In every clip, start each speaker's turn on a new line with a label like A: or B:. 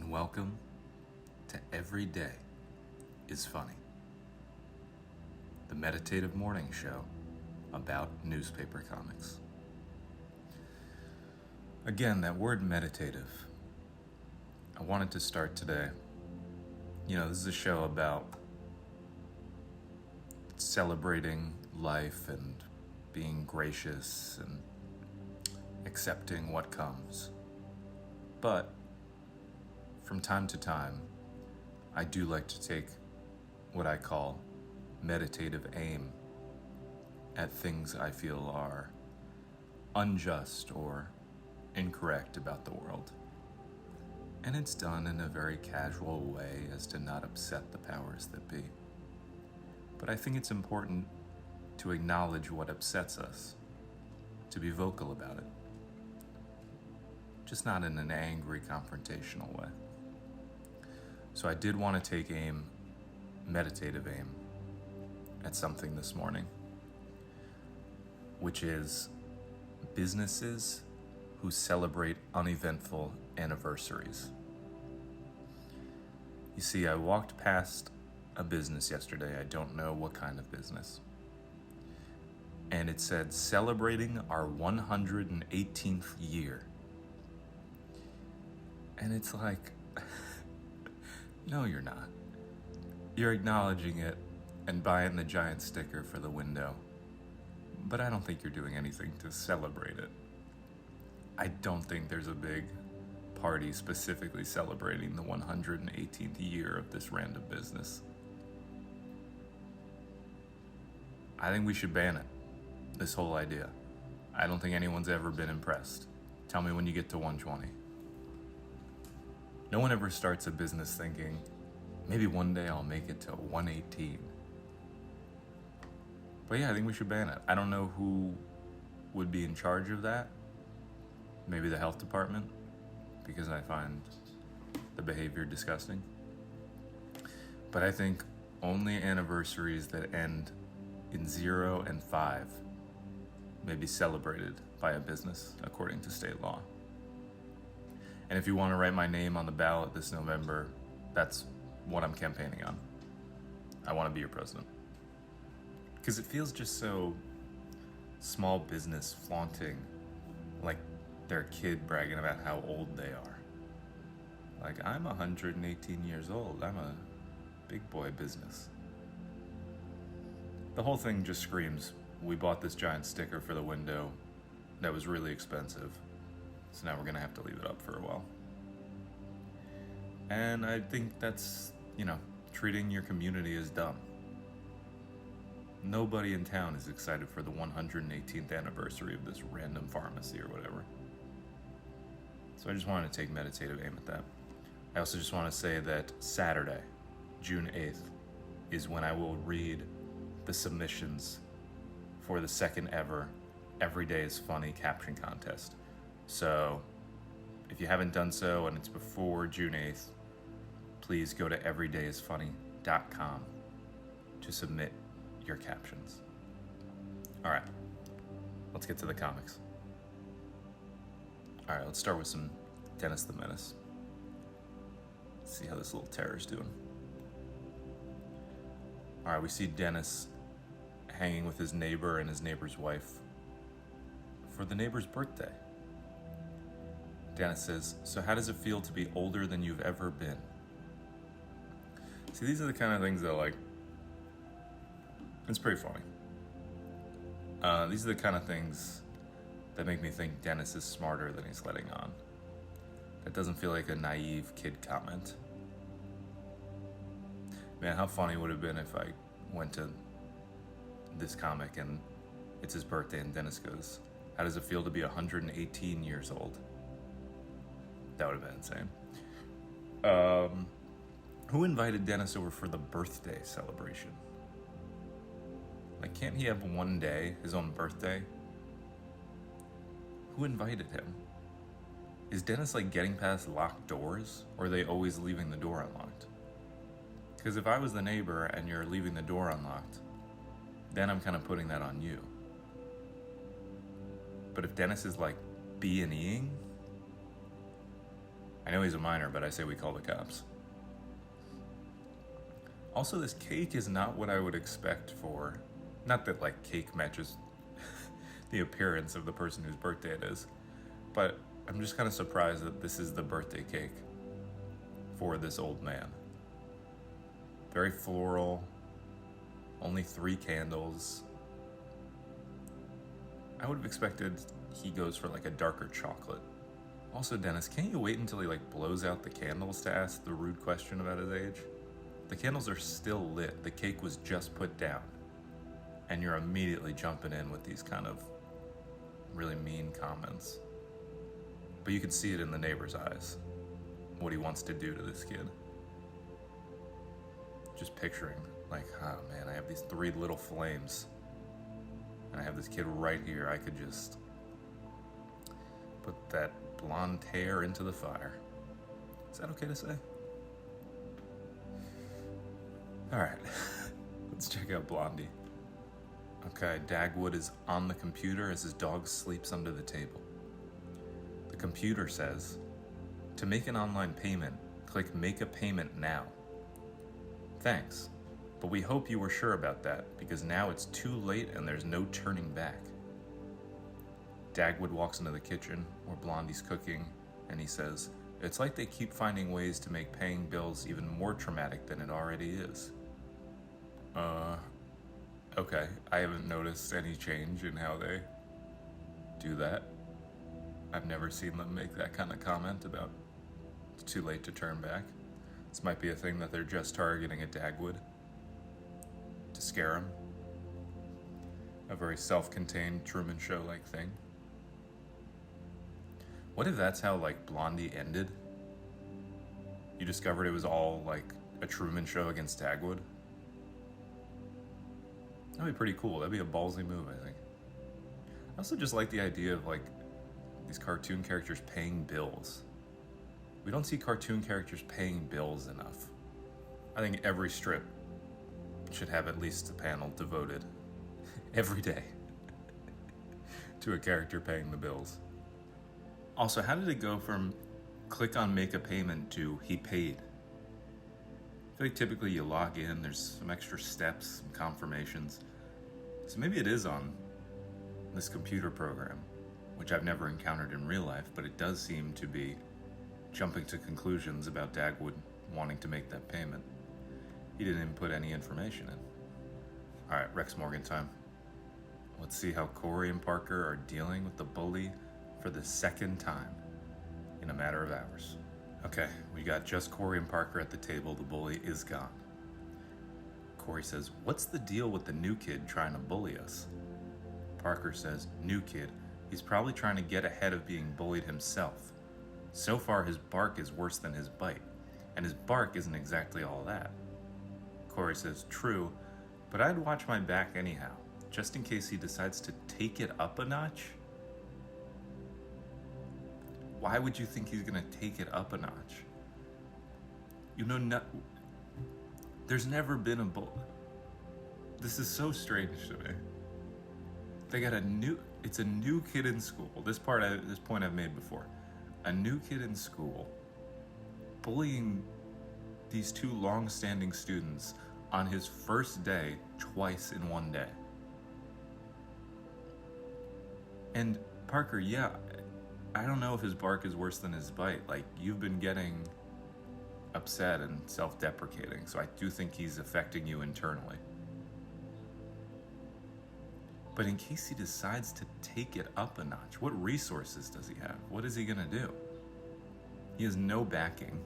A: and welcome to Every Day is Funny, the meditative morning show about newspaper comics. Again, that word meditative, I wanted to start today. This is a show about celebrating life and being gracious and accepting what comes. But from time to time, I do like to take what I call meditative aim at things I feel are unjust or incorrect about the world. And it's done in a very casual way as to not upset the powers that be. But I think it's important to acknowledge what upsets us, to be vocal about it. Just not in an angry, confrontational way. So I did want to take meditative aim, at something this morning, which is businesses who celebrate uneventful anniversaries. You see, I walked past a business yesterday, I don't know what kind of business, and it said, celebrating our 118th year. And it's like, no, you're not. You're acknowledging it and buying the giant sticker for the window, but I don't think you're doing anything to celebrate it. I don't think there's a big party specifically celebrating the 118th year of this random business. I think we should ban it, this whole idea. I don't think anyone's ever been impressed. Tell me when you get to 120. No one ever starts a business thinking, maybe one day I'll make it to 118. But yeah, I think we should ban it. I don't know who would be in charge of that. Maybe the health department, because I find the behavior disgusting. But I think only anniversaries that end in 0 and 5 may be celebrated by a business according to state law. And if you want to write my name on the ballot this November, that's what I'm campaigning on. I want to be your president. Because it feels just so small business flaunting, like they're a kid bragging about how old they are. Like, I'm 118 years old. I'm a big boy business. The whole thing just screams, we bought this giant sticker for the window that was really expensive. So now we're going to have to leave it up for a while. And I think that's, treating your community as dumb. Nobody in town is excited for the 118th anniversary of this random pharmacy or whatever. So I just wanted to take meditative aim at that. I also just want to say that Saturday, June 8th, is when I will read the submissions for the second ever Every Day is Funny caption contest. So if you haven't done so and it's before June 8th, please go to everydayisfunny.com to submit your captions. All right, let's get to the comics. All right, let's start with some Dennis the Menace. Let's see how this little terror's doing. All right, we see Dennis hanging with his neighbor and his neighbor's wife for the neighbor's birthday. Dennis says, so how does it feel to be older than you've ever been? See, these are the kind of things that, it's pretty funny. These are the kind of things that make me think Dennis is smarter than he's letting on. That doesn't feel like a naive kid comment. Man, how funny would it have been if I went to this comic and it's his birthday and Dennis goes, how does it feel to be 118 years old? That would have been insane. Who invited Dennis over for the birthday celebration? Like, can't he have one day, his own birthday? Who invited him? Is Dennis getting past locked doors, or are they always leaving the door unlocked? Because if I was the neighbor and you're leaving the door unlocked, then I'm kind of putting that on you. But if Dennis is B&Eing, I know he's a minor, but I say we call the cops. Also, this cake is not what I would expect for... Not that, like, cake matches the appearance of the person whose birthday it is, but I'm just kind of surprised that this is the birthday cake for this old man. Very floral, only 3 candles. I would have expected he goes for like a darker chocolate. Also, Dennis, can't you wait until he like blows out the candles to ask the rude question about his age? The candles are still lit, the cake was just put down, and you're immediately jumping in with these kind of really mean comments. But you can see it in the neighbor's eyes, what he wants to do to this kid. Just picturing, like, oh man, I have these 3 little flames, and I have this kid right here. I could just put that blonde hair into the fire. Is that okay to say? Alright, let's check out Blondie. Okay, Dagwood is on the computer as his dog sleeps under the table. The computer says, to make an online payment, click Make a Payment Now. Thanks, but we hope you were sure about that, because now it's too late and there's no turning back. Dagwood walks into the kitchen where Blondie's cooking, and he says, it's like they keep finding ways to make paying bills even more traumatic than it already is. Okay, I haven't noticed any change in how they do that. I've never seen them make that kind of comment about it's too late to turn back. This might be a thing that they're just targeting at Dagwood to scare him. A very self-contained Truman Show-like thing. What if that's how, like, Blondie ended? You discovered it was all, like, a Truman Show against Dagwood? That'd be pretty cool. That'd be a ballsy move, I think. I also just like the idea of, like, these cartoon characters paying bills. We don't see cartoon characters paying bills enough. I think every strip should have at least a panel devoted every day to a character paying the bills. Also, how did it go from click on make a payment to he paid? I feel like typically you log in, there's some extra steps, some confirmations. So maybe it is on this computer program, which I've never encountered in real life, but it does seem to be jumping to conclusions about Dagwood wanting to make that payment. He didn't even put any information in. All right, Rex Morgan time. Let's see how Corey and Parker are dealing with the bully for the 2nd time in a matter of hours. Okay, we got just Corey and Parker at the table. The bully is gone. Corey says, what's the deal with the new kid trying to bully us? Parker says, new kid, he's probably trying to get ahead of being bullied himself. So far, his bark is worse than his bite, and his bark isn't exactly all that. Corey says, true, but I'd watch my back anyhow, just in case he decides to take it up a notch. Why would you think he's gonna take it up a notch? You know, there's never been a bull. This is so strange to me. They got it's a new kid in school. This point I've made before. A new kid in school bullying these 2 long-standing students on his first day twice in one day. And Parker, yeah, I don't know if his bark is worse than his bite. Like, you've been getting upset and self-deprecating, so I do think he's affecting you internally. But in case he decides to take it up a notch, what resources does he have? What is he gonna do? He has no backing.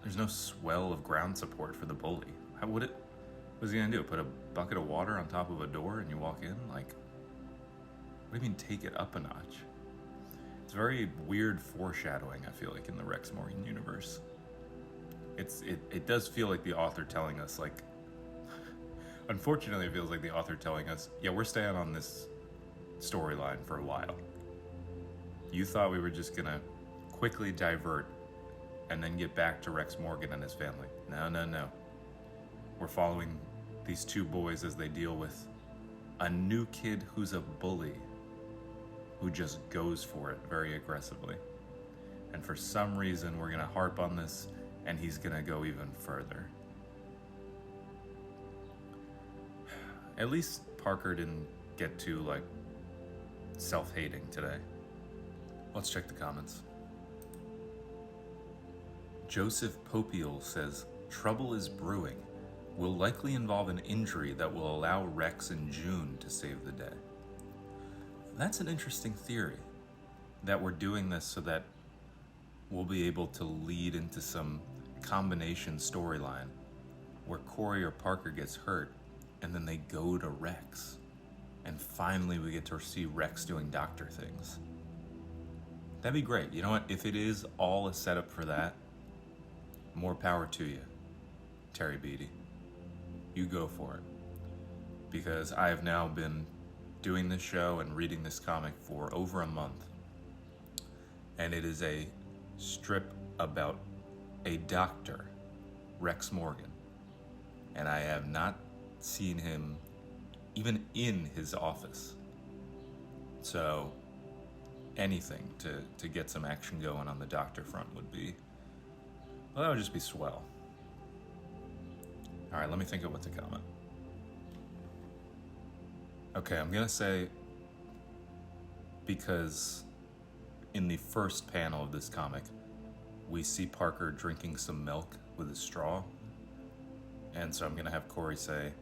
A: There's no swell of ground support for the bully. What is he gonna do? Put a bucket of water on top of a door and you walk in? Like, what do you mean take it up a notch? It's very weird foreshadowing, I feel like, in the Rex Morgan universe. It does feel like the author telling us, like, unfortunately it feels like the author telling us, yeah, we're staying on this storyline for a while. You thought we were just gonna quickly divert and then get back to Rex Morgan and his family. No. We're following these 2 boys as they deal with a new kid who's a bully. who just goes for it very aggressively. And for some reason, we're going to harp on this, and he's going to go even further. At least Parker didn't get too, self-hating today. Let's check the comments. Joseph Popiel says, trouble is brewing. Will likely involve an injury that will allow Rex and June to save the day. That's an interesting theory, that we're doing this so that we'll be able to lead into some combination storyline where Corey or Parker gets hurt and then they go to Rex. And finally we get to see Rex doing doctor things. That'd be great. You know what? If it is all a setup for that, more power to you, Terry Beatty. You go for it. Because I have now been doing this show and reading this comic for over a month. And it is a strip about a doctor, Rex Morgan. And I have not seen him even in his office. So anything to get some action going on the doctor front would be, well, that would just be swell. All right, let me think of what to comment. Okay, I'm gonna say, because in the first panel of this comic, we see Parker drinking some milk with a straw. And so I'm gonna have Corey say,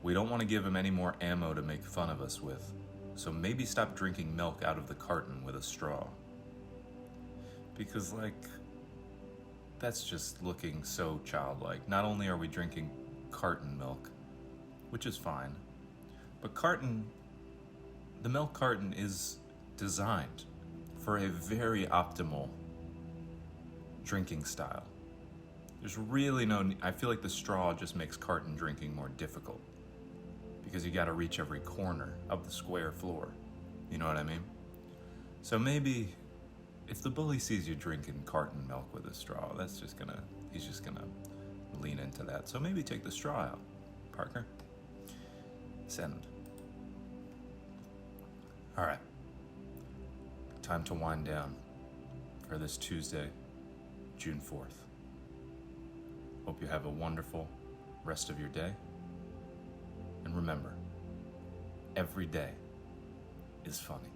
A: we don't want to give him any more ammo to make fun of us with, so maybe stop drinking milk out of the carton with a straw. Because, that's just looking so childlike. Not only are we drinking carton milk, which is fine, but the milk carton is designed for a very optimal drinking style. There's really I feel like the straw just makes carton drinking more difficult because you gotta reach every corner of the square floor. You know what I mean? So maybe if the bully sees you drinking carton milk with a straw, he's just gonna lean into that. So maybe take the straw out, Parker. Send. All right. Time to wind down for this Tuesday, June 4th. Hope you have a wonderful rest of your day. And remember, every day is funny.